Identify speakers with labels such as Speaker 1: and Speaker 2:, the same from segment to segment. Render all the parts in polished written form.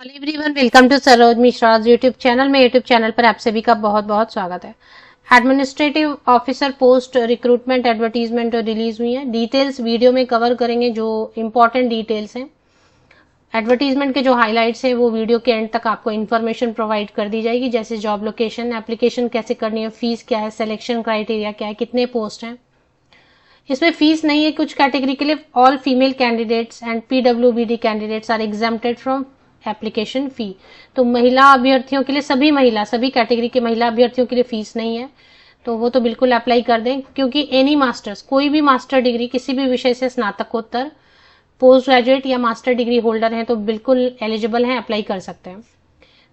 Speaker 1: Hello everyone, welcome to Saroj Mishra YouTube channel में। YouTube channel पर आप सभी का बहुत बहुत स्वागत है। Administrative officer post recruitment advertisement release हुई है। डिटेल्स वीडियो में कवर करेंगे, जो इंपॉर्टेंट डिटेल्स हैं। एडवर्टीजमेंट के जो हाइलाइट्स हैं वो वीडियो के एंड तक आपको इन्फॉर्मेशन प्रोवाइड कर दी जाएगी, जैसे जॉब लोकेशन, एप्लीकेशन कैसे करनी है, फीस क्या है, सिलेक्शन क्राइटेरिया क्या है, कितने पोस्ट हैं। इसमें फीस नहीं है कुछ कैटेगरी के लिए। All female candidates and PWBD candidates are exempted from application fee. तो महिला अभ्यर्थियों के लिए, सभी कैटेगरी के महिला अभ्यर्थियों के लिए फीस नहीं है, तो वो तो बिल्कुल अप्लाई कर दें। क्योंकि एनी मास्टर्स, कोई भी मास्टर डिग्री किसी भी विषय से, स्नातकोत्तर, पोस्ट ग्रेजुएट या मास्टर डिग्री होल्डर हैं तो बिल्कुल एलिजिबल हैं, अप्लाई कर सकते हैं।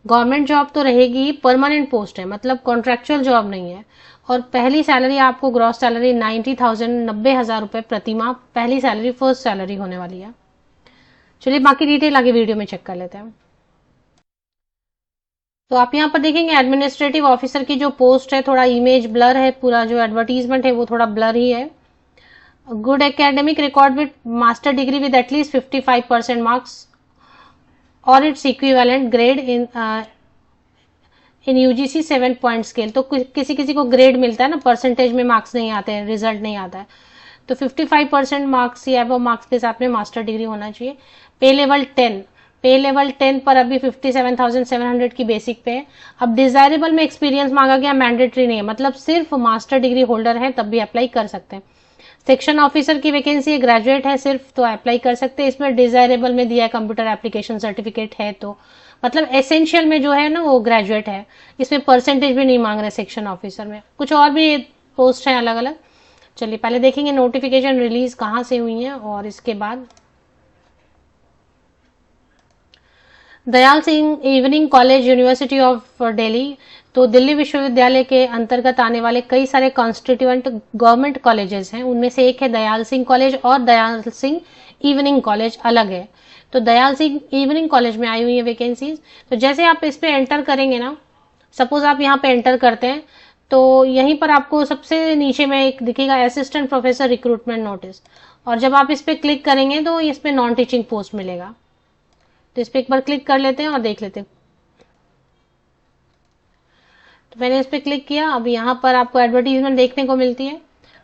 Speaker 1: गवर्नमेंट जॉब तो रहेगी ही, परमानेंट पोस्ट है, मतलब कॉन्ट्रेक्चुअल जॉब नहीं है। और पहली सैलरी आपको ग्रॉस सैलरी 90,000 90,000 रुपए प्रति माह पहली सैलरी, फर्स्ट सैलरी होने वाली है। चलिए बाकी डिटेल आगे वीडियो में चेक कर लेते हैं। तो आप यहाँ पर देखेंगे एडमिनिस्ट्रेटिव ऑफिसर की जो पोस्ट है, थोड़ा इमेज ब्लर है, पूरा जो एडवर्टीजमेंट है वो थोड़ा ब्लर ही है। Good academic record with master degree with at least 55% marks और it's equivalent grade in UGC 7 point scale. तो किसी किसी को ग्रेड मिलता है ना, परसेंटेज में मार्क्स नहीं आते हैं, रिजल्ट नहीं आता है, तो 55% मार्क्स या अबव मार्क्स के साथ में मास्टर डिग्री होना चाहिए। पे लेवल 10 पर अभी 57,700 की बेसिक पे है। अब डिजायरेबल में एक्सपीरियंस मांगा गया, मैंडेटरी नहीं है, मतलब सिर्फ मास्टर डिग्री होल्डर है तब भी अप्लाई कर सकते हैं। सेक्शन ऑफिसर की वैकेंसी ग्रेजुएट है सिर्फ, तो अप्लाई कर सकते हैं। इसमें डिजायरेबल में दिया है कंप्यूटर एप्लीकेशन सर्टिफिकेट है, तो मतलब एसेंशियल में जो है ना वो ग्रेजुएट है। इसमें परसेंटेज भी नहीं मांग रहे सेक्शन ऑफिसर में। कुछ और भी पोस्ट हैं अलग अलग। चलिए पहले देखेंगे नोटिफिकेशन रिलीज कहाँ से हुई है, और इसके बाद Dayal Singh evening college, university of Delhi. तो दिल्ली विश्वविद्यालय के अंतर्गत आने वाले कई सारे कॉन्स्टिट्यूएंट गवर्नमेंट कॉलेजेस हैं, उनमें से एक है दयाल सिंह कॉलेज, और दयाल सिंह इवनिंग कॉलेज अलग है। तो दयाल सिंह इवनिंग कॉलेज में आई हुई है वैकेंसीज। तो जैसे आप इस पे एंटर करेंगे ना, सपोज आप यहाँ पे एंटर करते हैं, तो यहीं पर आपको सबसे नीचे में एक दिखेगा असिस्टेंट प्रोफेसर रिक्रूटमेंट नोटिस, और जब आप इस पे क्लिक करेंगे तो इस पे नॉन टीचिंग पोस्ट मिलेगा। तो इस पे एक बार क्लिक कर लेते हैं और देख लेते हैं। तो मैंने इस पे क्लिक किया। अब यहाँ पर आपको एडवर्टीजमेंट देखने को मिलती है।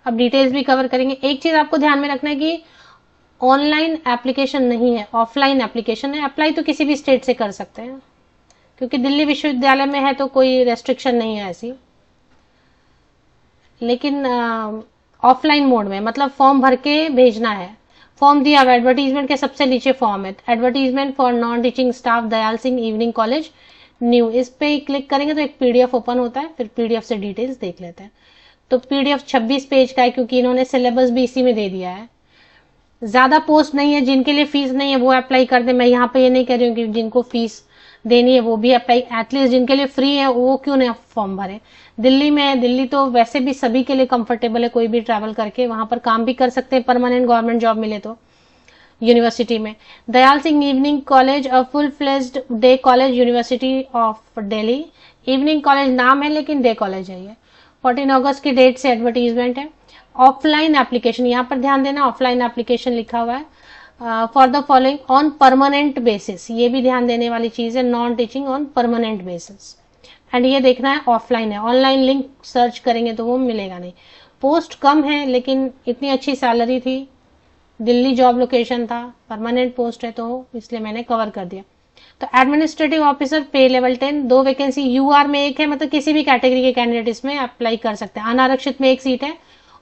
Speaker 1: अब डिटेल्स भी कवर करेंगे। एक चीज आपको ध्यान में रखना है कि ऑनलाइन एप्लीकेशन नहीं है, ऑफलाइन एप्लीकेशन है। अप्लाई तो किसी भी स्टेट से कर सकते हैं, क्योंकि दिल्ली विश्वविद्यालय में है तो कोई रेस्ट्रिक्शन नहीं है ऐसी। लेकिन ऑफलाइन मोड में, मतलब फॉर्म भर के भेजना है। फॉर्म दिया हुआ एडवर्टीजमेंट के सबसे नीचे फॉर्म है, advertisement for non teaching staff Dayal Singh evening college new. इस पे क्लिक करेंगे तो एक पीडीएफ ओपन होता है, फिर पीडीएफ से डिटेल्स देख लेते हैं। तो पीडीएफ 26 पेज का है, क्योंकि इन्होंने सिलेबस भी इसी में दे दिया है। ज्यादा पोस्ट नहीं है, जिनके लिए फीस नहीं है वो अप्लाई कर दे। मैं यहाँ पे ये नहीं कह रही हूँ कि जिनको फीस देनी है वो भी अप्लाई, एटलीस्ट जिनके लिए फ्री है वो क्यों नहीं फॉर्म भरे। दिल्ली में, दिल्ली तो वैसे भी सभी के लिए कंफर्टेबल है, कोई भी ट्रैवल करके वहां पर काम भी कर सकते हैं, परमानेंट गवर्नमेंट जॉब मिले तो। यूनिवर्सिटी में Dayal Singh evening college, a full fledged day college, university of Delhi. Evening college नाम है लेकिन डे कॉलेज है ये। 14 अगस्त की डेट से एडवर्टीजमेंट है। ऑफलाइन एप्लीकेशन, यहाँ पर ध्यान देना, ऑफलाइन एप्लीकेशन लिखा हुआ है। For the following on permanent basis, ये भी ध्यान देने वाली चीज है, non teaching on permanent basis. And ये देखना है ऑफलाइन है, ऑनलाइन लिंक सर्च करेंगे तो वो मिलेगा नहीं। पोस्ट कम है लेकिन इतनी अच्छी सैलरी थी, दिल्ली जॉब लोकेशन था, परमानेंट पोस्ट है, तो इसलिए मैंने कवर कर दिया। तो एडमिनिस्ट्रेटिव ऑफिसर पे लेवल 10, 2 वैकेंसी यूआर में एक है, मतलब किसी भी कैटेगरी के कैंडिडेट इसमें अप्लाई कर सकते हैं। अनारक्षित में एक सीट है,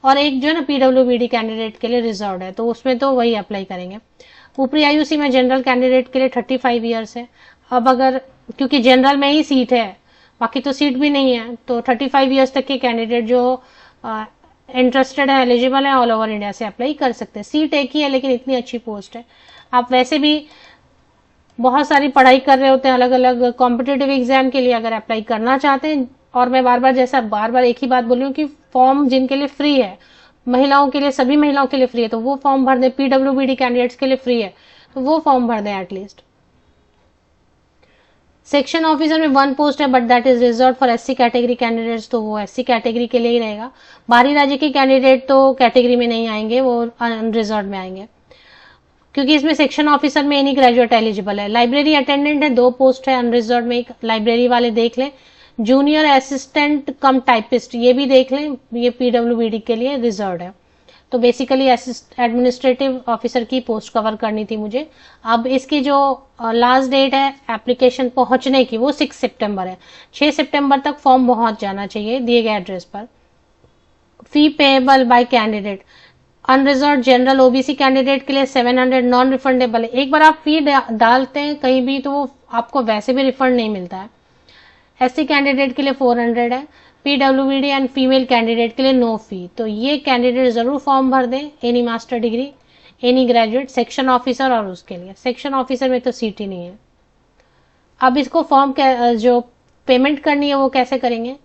Speaker 1: और एक जो है ना पीडब्ल्यूबीडी कैंडिडेट के लिए रिजर्व है, तो उसमें तो वही अप्लाई करेंगे। ऊपरी आयु सीमा जनरल कैंडिडेट के लिए 35 ईयर्स है। अब अगर, क्योंकि जनरल में ही सीट है, बाकी तो सीट भी नहीं है, तो 35 ईयर्स तक के कैंडिडेट जो इंटरेस्टेड है, एलिजिबल है, ऑल ओवर इंडिया से अप्लाई कर सकते हैं। सीट एक ही है लेकिन इतनी अच्छी पोस्ट है। आप वैसे भी बहुत सारी पढ़ाई कर रहे होते हैं अलग अलग कॉम्पिटेटिव एग्जाम के लिए, अगर अप्लाई करना चाहते हैं। और मैं बार बार एक ही बात बोल रही हूँ कि फॉर्म जिनके लिए फ्री है, महिलाओं के लिए, सभी महिलाओं के लिए फ्री है, तो वो फॉर्म भर दें। पीडब्ल्यूबीडी कैंडिडेट्स के लिए फ्री है तो वो फॉर्म भर दें एटलीस्ट। सेक्शन ऑफिसर में 1 पोस्ट है, but that is reserve for SC category candidates, तो वो एससी कैटेगरी के लिए ही रहेगा। बाहरी राज्य के कैंडिडेट तो कैटेगरी में नहीं आएंगे, वो अनरिजर्व में आएंगे। क्योंकि इसमें सेक्शन ऑफिसर में एनी ग्रेजुएट एलिजिबल है। लाइब्रेरी अटेंडेंट है, 2 पोस्ट है अनरिजर्व में, एक लाइब्रेरी वाले देख लें। जूनियर असिस्टेंट कम टाइपिस्ट ये भी देख लें, ये पीडब्ल्यूबीडी के लिए रिजर्व है। तो बेसिकली एडमिनिस्ट्रेटिव ऑफिसर की पोस्ट कवर करनी थी मुझे। अब इसकी जो लास्ट डेट है एप्लीकेशन पहुंचने की वो 6 सितंबर है। 6 सितंबर तक फॉर्म पहुंच जाना चाहिए दिए गए एड्रेस पर। Fee payable by candidate, unreserve general OBC candidate के लिए 700 नॉन रिफंडेबल है। एक बार आप फी डालते हैं कहीं भी तो वो आपको वैसे भी रिफंड नहीं मिलता है। एससी कैंडिडेट के लिए 400 है। पीडब्ल्यूबीडी एंड फीमेल कैंडिडेट के लिए नो फी। तो ये कैंडिडेट जरूर फॉर्म भर दें, any master degree, any graduate, section officer और उसके लिए। सेक्शन ऑफिसर में तो सीट ही नहीं है। अब इसको फॉर्म जो पेमेंट करनी है वो कैसे करेंगे,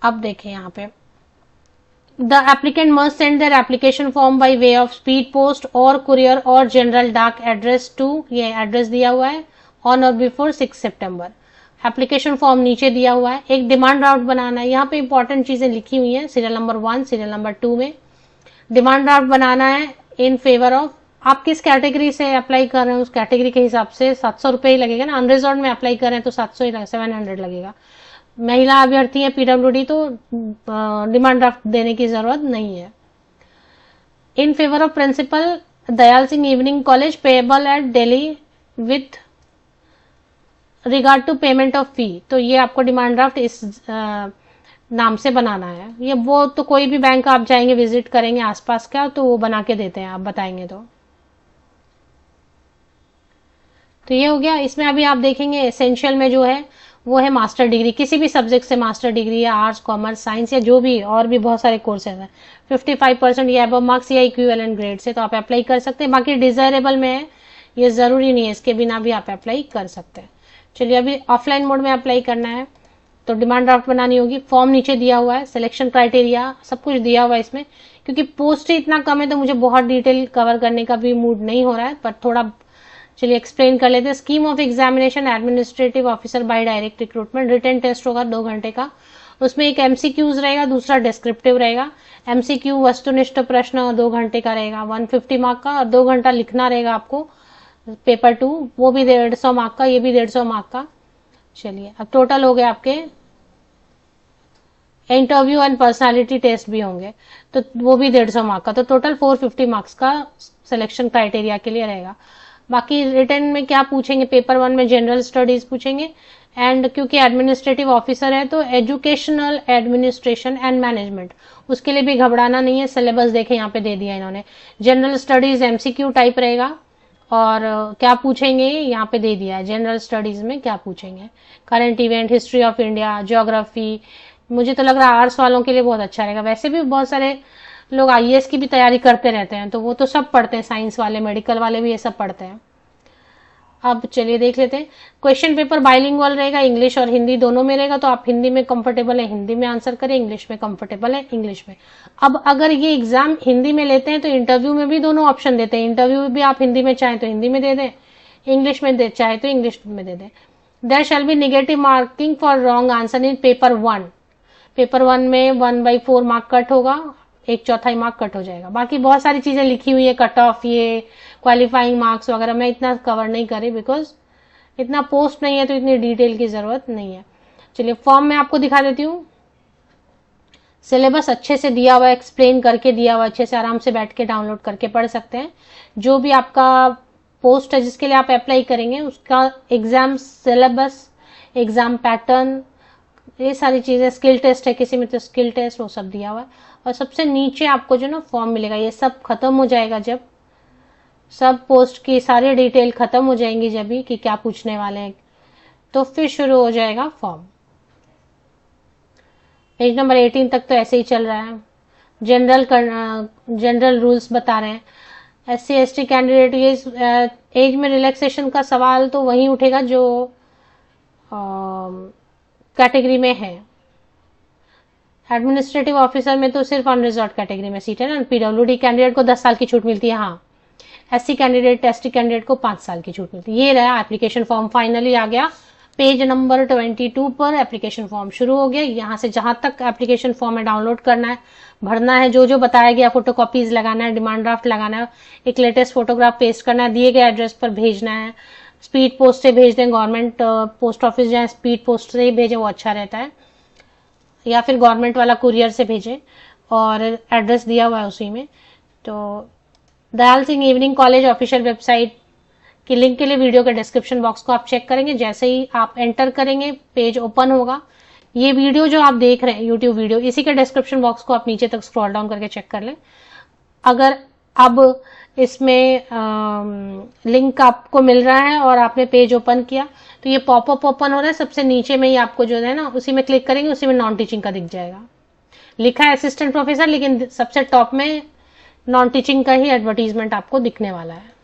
Speaker 1: अब देखें यहाँ पे। The applicant must send their application form by way of speed post और कुरियर और जनरल डाक एड्रेस टू, ये एड्रेस दिया हुआ है, ऑन और बिफोर 6 सितंबर। एप्लीकेशन फॉर्म नीचे दिया हुआ है। एक डिमांड ड्राफ्ट बनाना है, यहाँ पे इंपॉर्टेंट चीजें लिखी हुई हैं सीरियल नंबर 1, सीरियल नंबर 2 में। डिमांड ड्राफ्ट बनाना है इन फेवर ऑफ, आप किस कैटेगरी से अप्लाई कर रहे हैं उस कैटेगरी के हिसाब से 700 रुपये ही लगेगा ना। अनरिजर्व में अप्लाई कर रहे हैं तो 700 ही 700 लगेगा। महिला अभ्यर्थी है पीडब्ल्यूडी तो डिमांड ड्राफ्ट देने की जरूरत नहीं है। In favour of principal Dayal Singh evening college payable at Delhi with regard to payment of fee. तो ये आपको डिमांड ड्राफ्ट इस नाम से बनाना है। ये वो तो कोई भी बैंक आप जाएंगे विजिट करेंगे आसपास का तो वो बना के देते हैं, आप बताएंगे तो ये हो गया। इसमें अभी आप देखेंगे एसेंशियल में जो है वो है मास्टर डिग्री, किसी भी सब्जेक्ट से मास्टर डिग्री या आर्ट्स कॉमर्स साइंस या जो भी और भी बहुत सारे कोर्सेज हैं। 55% या अबव मार्क्स या इक्विवेलेंट ग्रेड से तो आप अप्लाई कर सकते हैं। बाकी डिजायरेबल में है, ये जरूरी नहीं है, इसके बिना भी आप अप्लाई कर सकते हैं। चलिए अभी ऑफलाइन मोड में अप्लाई करना है तो डिमांड ड्राफ्ट बनानी होगी। फॉर्म नीचे दिया हुआ है, सिलेक्शन क्राइटेरिया सब कुछ दिया हुआ है इसमें। क्योंकि पोस्ट ही इतना कम है तो मुझे बहुत डिटेल कवर करने का भी मूड नहीं हो रहा है, पर थोड़ा चलिए एक्सप्लेन कर लेते हैं। Scheme of examination administrative officer by direct recruitment, written test होगा 2 घंटे का। उसमें एक एमसीक्यूज रहेगा, दूसरा डिस्क्रिप्टिव रहेगा। एमसीक्यू वस्तुनिष्ठ प्रश्न 2 घंटे का रहेगा, 150 मार्क का, और 2 घंटा लिखना रहेगा आपको। पेपर 2 वो भी 150 मार्क का, ये भी 150 मार्क का। चलिए अब टोटल हो गए आपके, इंटरव्यू एंड पर्सनालिटी टेस्ट भी होंगे तो वो भी 150 मार्क का, तो टोटल 450 मार्क्स का सिलेक्शन क्राइटेरिया के लिए रहेगा। बाकी रिटर्न में क्या पूछेंगे, पेपर 1 में जनरल स्टडीज पूछेंगे, एंड क्योंकि एडमिनिस्ट्रेटिव ऑफिसर है तो एजुकेशनल एडमिनिस्ट्रेशन एंड मैनेजमेंट, उसके लिए भी घबराना नहीं है। सिलेबस देखें यहाँ पे दे दिया इन्होंने। जनरल स्टडीज एमसीक्यू टाइप रहेगा, और क्या पूछेंगे यहाँ पे दे दिया है जनरल स्टडीज में क्या पूछेंगे। Current event, history of India, geography. मुझे तो लग रहा है आर्ट्स वालों के लिए बहुत अच्छा रहेगा। वैसे भी बहुत सारे लोग आईएएस की भी तैयारी करते रहते हैं तो वो तो सब पढ़ते हैं, साइंस वाले, मेडिकल वाले भी ये सब पढ़ते हैं। अब चलिए देख लेते हैं। क्वेश्चन पेपर बाइलिंगुअल रहेगा, इंग्लिश और हिंदी दोनों में रहेगा, तो आप हिंदी में कंफर्टेबल है हिंदी में आंसर करें, इंग्लिश में कंफर्टेबल है इंग्लिश में। अब अगर ये एग्जाम हिंदी में लेते हैं तो इंटरव्यू में भी दोनों ऑप्शन देते हैं। इंटरव्यू भी आप हिंदी में चाहें तो हिंदी में दे दें, इंग्लिश में चाहे तो इंग्लिश में दे दें। There shall be negative marking for wrong answer in paper 1। Paper 1 में 1/4 मार्क कट होगा, 1/4 मार्क कट हो जाएगा। बाकी बहुत सारी चीजें लिखी हुई है, कट ऑफ, ये क्वालिफाइंग मार्क्स वगैरह, मैं इतना कवर नहीं करी बिकॉज इतना पोस्ट नहीं है तो इतनी डिटेल की जरूरत नहीं है। चलिए फॉर्म में आपको दिखा देती हूँ। सिलेबस अच्छे से दिया हुआ है, एक्सप्लेन करके दिया हुआ, अच्छे से आराम से बैठ के डाउनलोड करके पढ़ सकते हैं। जो भी आपका पोस्ट है जिसके लिए आप अप्लाई करेंगे उसका एग्जाम सिलेबस, एग्जाम पैटर्न, ये सारी चीजें, स्किल टेस्ट है किसी में तो स्किल टेस्ट, वो सब दिया हुआ है। और सबसे नीचे आपको जो ना फॉर्म मिलेगा, ये सब खत्म हो जाएगा जब सब पोस्ट की सारी डिटेल खत्म हो जाएंगी जब भी कि क्या पूछने वाले हैं, तो फिर शुरू हो जाएगा फॉर्म। पेज नंबर 18 तक तो ऐसे ही चल रहा है। जनरल रूल्स बता रहे हैं। SC ST कैंडिडेट, ये एज में रिलैक्सेशन का सवाल तो वही उठेगा जो कैटेगरी में है। एडमिनिस्ट्रेटिव ऑफिसर में तो सिर्फ अनरिजर्व कैटेगरी में सीट है ना। पीडब्ल्यूडी कैंडिडेट को 10 साल की छूट मिलती है, हाँ। SC कैंडिडेट, ST कैंडिडेट को 5 साल की छूट मिलती है। ये रहा एप्लीकेशन फॉर्म, फाइनली आ गया पेज नंबर 22 पर एप्लीकेशन फॉर्म शुरू हो गया। यहाँ से जहां तक एप्लीकेशन फॉर्म है डाउनलोड करना है, भरना है, जो जो बताया गया, फोटोकॉपीज लगाना है, डिमांड ड्राफ्ट लगाना है, एक लेटेस्ट फोटोग्राफ पेस्ट करना है, दिए गए एड्रेस पर भेजना है। स्पीड पोस्ट से भेज दें, गवर्नमेंट पोस्ट ऑफिस जाए, स्पीड पोस्ट से ही भेजें, वो अच्छा रहता है, या फिर गवर्नमेंट वाला कुरियर से भेजें और एड्रेस दिया हुआ है उसी में। तो Dayal Singh evening college official website की लिंक के लिए वीडियो के डिस्क्रिप्शन बॉक्स को आप चेक करेंगे। जैसे ही आप एंटर करेंगे पेज ओपन होगा। ये वीडियो जो आप देख रहे हैं यूट्यूब वीडियो, इसी के डिस्क्रिप्शन बॉक्स को आप नीचे तक स्क्रॉल डाउन करके चेक कर लें। अगर अब इसमें लिंक आपको मिल रहा है और आपने पेज ओपन किया तो ये पॉपअप ओपन हो रहा है, सबसे नीचे में ही आपको जो है ना उसी में क्लिक करेंगे, उसी में नॉन टीचिंग का दिख जाएगा, लिखा है असिस्टेंट प्रोफेसर, लेकिन सबसे टॉप में नॉन टीचिंग का ही एडवर्टीजमेंट आपको दिखने वाला है।